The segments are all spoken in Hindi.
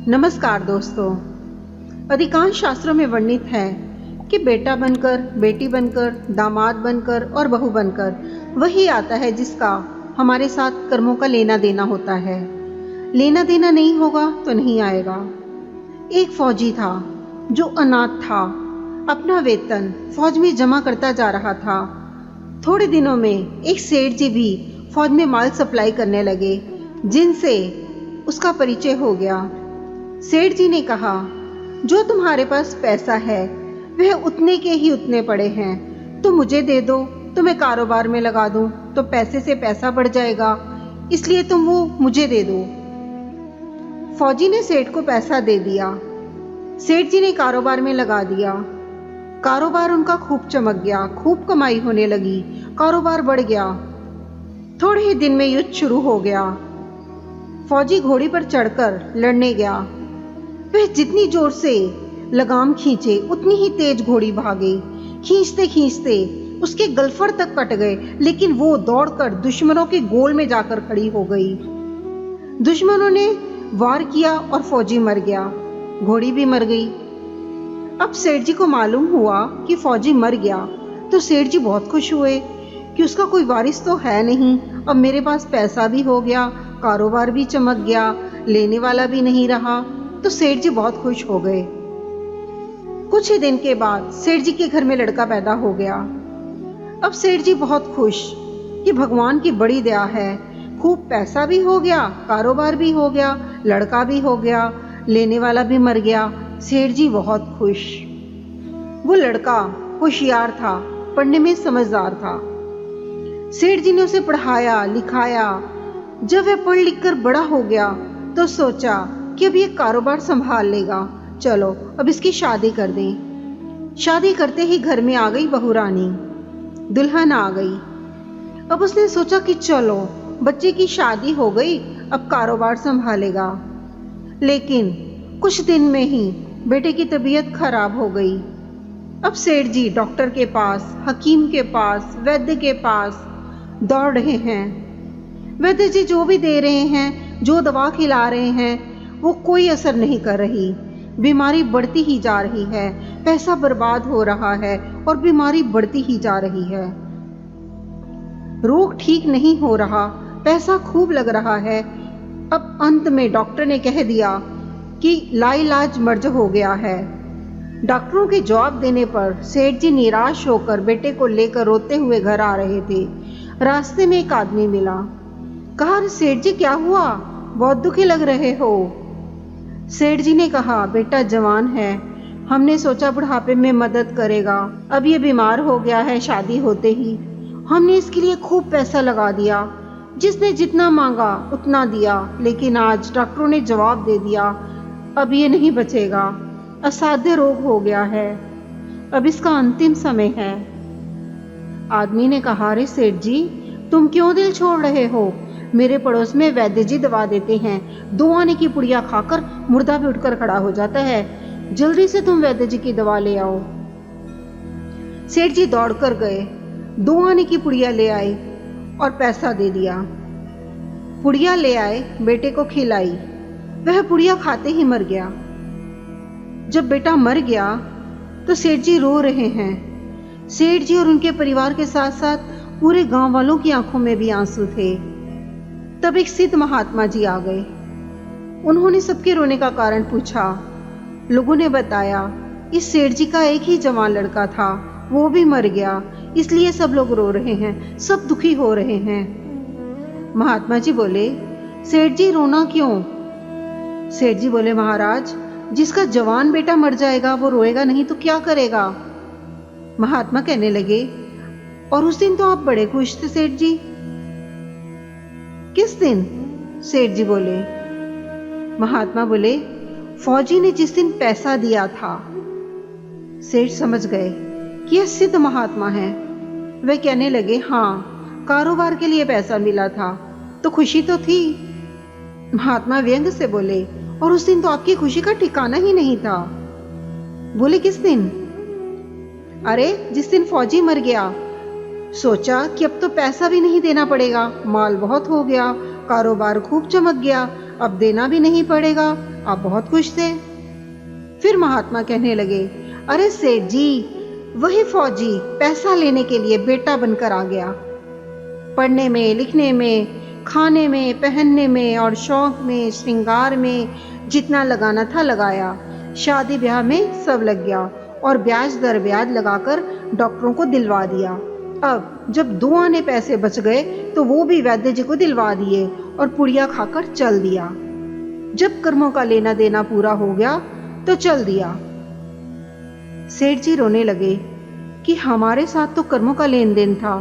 नमस्कार दोस्तों। अधिकांश शास्त्रों में वर्णित है कि बेटा बनकर, बेटी बनकर, दामाद बनकर और बहू बनकर वही आता है जिसका हमारे साथ कर्मों का लेना देना होता है। लेना देना नहीं होगा तो नहीं आएगा। एक फौजी था जो अनाथ था। अपना वेतन फौज में जमा करता जा रहा था। थोड़े दिनों में एक सेठ जी भी फौज में माल सप्लाई करने लगे, जिनसे उसका परिचय हो गया। सेठ जी ने कहा, जो तुम्हारे पास पैसा है वह उतने के ही उतने पड़े हैं, तो मुझे दे दो, तो मैं कारोबार में लगा दूं तो पैसे से पैसा बढ़ जाएगा, इसलिए तुम वो मुझे दे दो। फौजी ने सेठ को पैसा दे दिया। सेठ जी ने कारोबार में लगा दिया। कारोबार उनका खूब चमक गया, खूब कमाई होने लगी, कारोबार बढ़ गया। थोड़े ही दिन में युद्ध शुरू हो गया। फौजी घोड़ी पर चढ़कर लड़ने गया। वह जितनी जोर से लगाम खींचे उतनी ही तेज घोड़ी भागे। खींचते खींचते उसके गलफर तक कट गए, लेकिन वो दौड़कर दुश्मनों के गोल में जाकर खड़ी हो गई। दुश्मनों ने वार किया और फौजी मर गया, घोड़ी भी मर गई। अब सेठ जी को मालूम हुआ कि फौजी मर गया, तो सेठ जी बहुत खुश हुए कि उसका कोई वारिस तो है नहीं। अब मेरे पास पैसा भी हो गया, कारोबार भी चमक गया, लेने वाला भी नहीं रहा। तो सेठ जी बहुत खुश हो गए। कुछ ही दिन के बाद सेठ जी के घर में लड़का पैदा हो गया। अब सेठ जी बहुत खुश कि भगवान की बड़ी दया है, खूब पैसा भी हो गया, कारोबार भी हो गया, लड़का भी हो गया, लेने वाला भी मर गया। सेठ जी बहुत खुश। वो लड़का होशियार था, पढ़ने में समझदार था। सेठ जी ने उसे पढ़ाया लिखाया। जब वह पढ़ लिख कर बड़ा हो गया तो सोचा कि अब ये कारोबार संभाल लेगा, चलो अब इसकी शादी कर दें। शादी करते ही घर में आ गई बहू रानी, दुल्हन आ गई। अब उसने सोचा कि चलो बच्चे की शादी हो गई, अब कारोबार संभालेगा। लेकिन कुछ दिन में ही बेटे की तबीयत खराब हो गई। अब सेठ जी डॉक्टर के पास, हकीम के पास, वैद्य के पास दौड़ रहे हैं। वैद्य जी जो भी दे रहे हैं, जो दवा खिला रहे हैं, वो कोई असर नहीं कर रही। बीमारी बढ़ती ही जा रही है, पैसा बर्बाद हो रहा है और बीमारी बढ़ती ही जा रही है। रोग ठीक नहीं हो रहा, पैसा खूब लग रहा है। अब अंत में डॉक्टर ने कह दिया कि लाइलाज मर्ज हो गया है। डॉक्टरों के जवाब देने पर सेठ जी निराश होकर बेटे को लेकर रोते हुए घर आ रहे थे। रास्ते में एक आदमी मिला। कहा, अरे सेठ जी क्या हुआ, बहुत दुखी लग रहे हो। सेठ जी ने कहा, बेटा जवान है, हमने सोचा बुढ़ापे में मदद करेगा, अब ये बीमार हो गया है शादी होते ही। हमने इसके लिए खूब पैसा लगा दिया, जिसने जितना मांगा उतना दिया, लेकिन आज डॉक्टरों ने जवाब दे दिया अब ये नहीं बचेगा, असाध्य रोग हो गया है, अब इसका अंतिम समय है। आदमी ने कहा, अरे सेठ जी तुम क्यों दिल छोड़ रहे हो, मेरे पड़ोस में वैद्य जी दवा देते हैं, 2 आने की पुड़िया खाकर मुर्दा भी उठकर खड़ा हो जाता है, जल्दी से तुम वैद्य जी की दवा ले आओ। सेठ जी दौड़कर गए, 2 आने की पुड़िया ले आए और पैसा दे दिया। पुड़िया ले आए, बेटे को खिलाई, वह पुड़िया खाते ही मर गया। जब बेटा मर गया तो सेठ जी रो रहे हैं। सेठ जी और उनके परिवार के साथ साथ पूरे गांव वालों की आंखों में भी आंसू थे। तब एक सिद्ध महात्मा जी आ गए। उन्होंने सबके रोने का कारण पूछा। लोगों ने बताया, इस सेठ जी का एक ही जवान लड़का था, वो भी मर गया, इसलिए सब लोग रो रहे हैं, सब दुखी हो रहे हैं। महात्मा जी बोले, सेठ जी रोना क्यों? सेठ जी बोले, महाराज जिसका जवान बेटा मर जाएगा वो रोएगा नहीं तो क्या करेगा? महात्मा कहने लगे, और उस दिन तो आप बड़े खुश थे सेठ जी। किस दिन? सेठ जी बोले। महात्मा बोले, फौजी ने जिस दिन पैसा दिया था। सेठ समझ गए कि यह सिद्ध महात्मा है। वे कहने लगे, हाँ कारोबार के लिए पैसा मिला था तो खुशी तो थी। महात्मा व्यंग से बोले, और उस दिन तो आपकी खुशी का ठिकाना ही नहीं था। बोले, किस दिन? अरे जिस दिन फौजी मर गया। सोचा कि अब तो पैसा भी नहीं देना पड़ेगा, माल बहुत हो गया, कारोबार खूब चमक गया, अब देना भी नहीं पड़ेगा, आप बहुत खुश थे। फिर महात्मा कहने लगे, अरे सेठ जी, वही फौजी पैसा लेने के लिए बेटा बनकर आ गया। पढ़ने में, लिखने में, खाने में, पहनने में और शौक में, श्रृंगार में जितना लगाना था लगाया। शादी ब्याह में सब लग गया और ब्याज दर ब्याज लगाकर डॉक्टरों को दिलवा दिया। अब जब 2 आने पैसे बच गए तो वो भी वैद्य जी को दिलवा दिए और पुड़िया खाकर चल दिया। जब कर्मों का लेना देना पूरा हो गया तो चल दिया। सेठ जी रोने लगे कि हमारे साथ तो कर्मों का लेन देन था,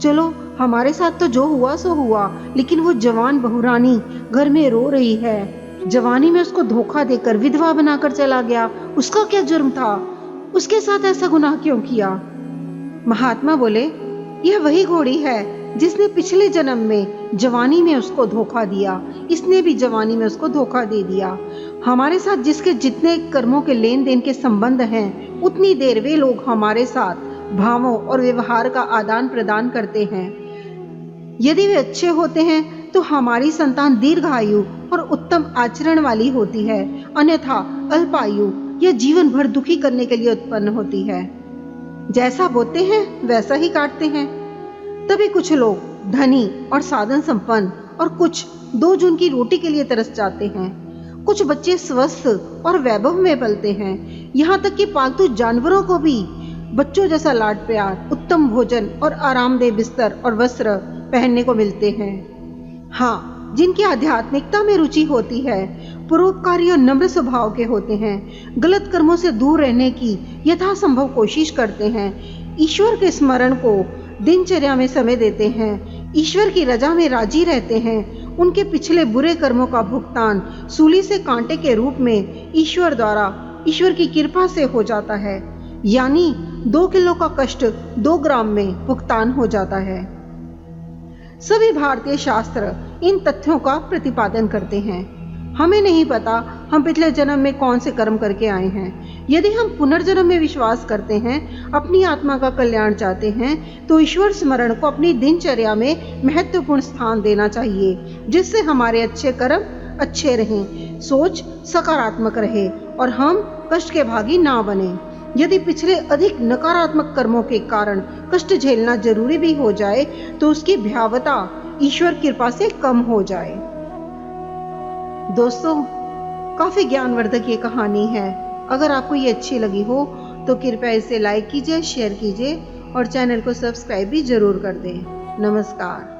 चलो हमारे साथ तो जो हुआ सो हुआ, लेकिन वो जवान बहुरानी घर में रो रही है। जवानी में उसको धोखा देकर विधवा बनाकर चला गया, उसका क्या जुर्म था? उसके साथ ऐसा गुनाह क्यों किया? महात्मा बोले, यह वही घोड़ी है जिसने पिछले जन्म में जवानी में उसको धोखा दिया, इसने भी जवानी में उसको धोखा दे दिया। हमारे साथ जिसके जितने कर्मों के लेन देन के संबंध हैं, उतनी देर वे लोग हमारे साथ भावों और व्यवहार का आदान प्रदान करते हैं। यदि वे अच्छे होते हैं तो हमारी संतान दीर्घायु और उत्तम आचरण वाली होती है, अन्यथा अल्पायु या जीवन भर दुखी करने के लिए उत्पन्न होती है। जैसा बोते हैं वैसा ही काटते हैं। तभी कुछ लोग धनी और साधन संपन्न और कुछ 2 जून की रोटी के लिए तरस जाते हैं। कुछ बच्चे स्वस्थ और वैभव में पलते हैं, यहाँ तक कि पालतू जानवरों को भी बच्चों जैसा लाड प्यार, उत्तम भोजन और आरामदेह बिस्तर और वस्त्र पहनने को मिलते हैं। हाँ, जिनकी आध्यात्मिकता में रुचि होती है, परोपकारी और नम्र स्वभाव के होते हैं, गलत कर्मों से दूर रहने की यथासंभव कोशिश करते हैं, ईश्वर के स्मरण को दिनचर्या में समय देते हैं, ईश्वर की रजा में राजी रहते हैं, उनके पिछले बुरे कर्मों का भुगतान सूली से कांटे के रूप में ईश्वर द्वारा, ईश्वर की कृपा से हो जाता है। यानी 2 किलो का कष्ट 2 ग्राम में भुगतान हो जाता है। सभी भारतीय शास्त्र इन तथ्यों का प्रतिपादन करते हैं। हमें नहीं पता हम पिछले जन्म में कौन से कर्म करके आए हैं। यदि हम पुनर्जन्म में विश्वास करते हैं, अपनी आत्मा का कल्याण चाहते हैं, तो ईश्वर स्मरण को अपनी दिनचर्या में महत्वपूर्ण स्थान देना चाहिए, जिससे हमारे अच्छे कर्म अच्छे रहें, सोच सकारात्मक रहे और हम कष्ट के भागी ना बने। यदि पिछले अधिक नकारात्मक कर्मों के कारण कष्ट झेलना जरूरी भी हो जाए तो उसकी भयावहता ईश्वर कृपा से कम हो जाए। दोस्तों, काफी ज्ञानवर्धक ये कहानी है। अगर आपको ये अच्छी लगी हो तो कृपया इसे लाइक कीजिए, शेयर कीजिए और चैनल को सब्सक्राइब भी जरूर कर दें। नमस्कार।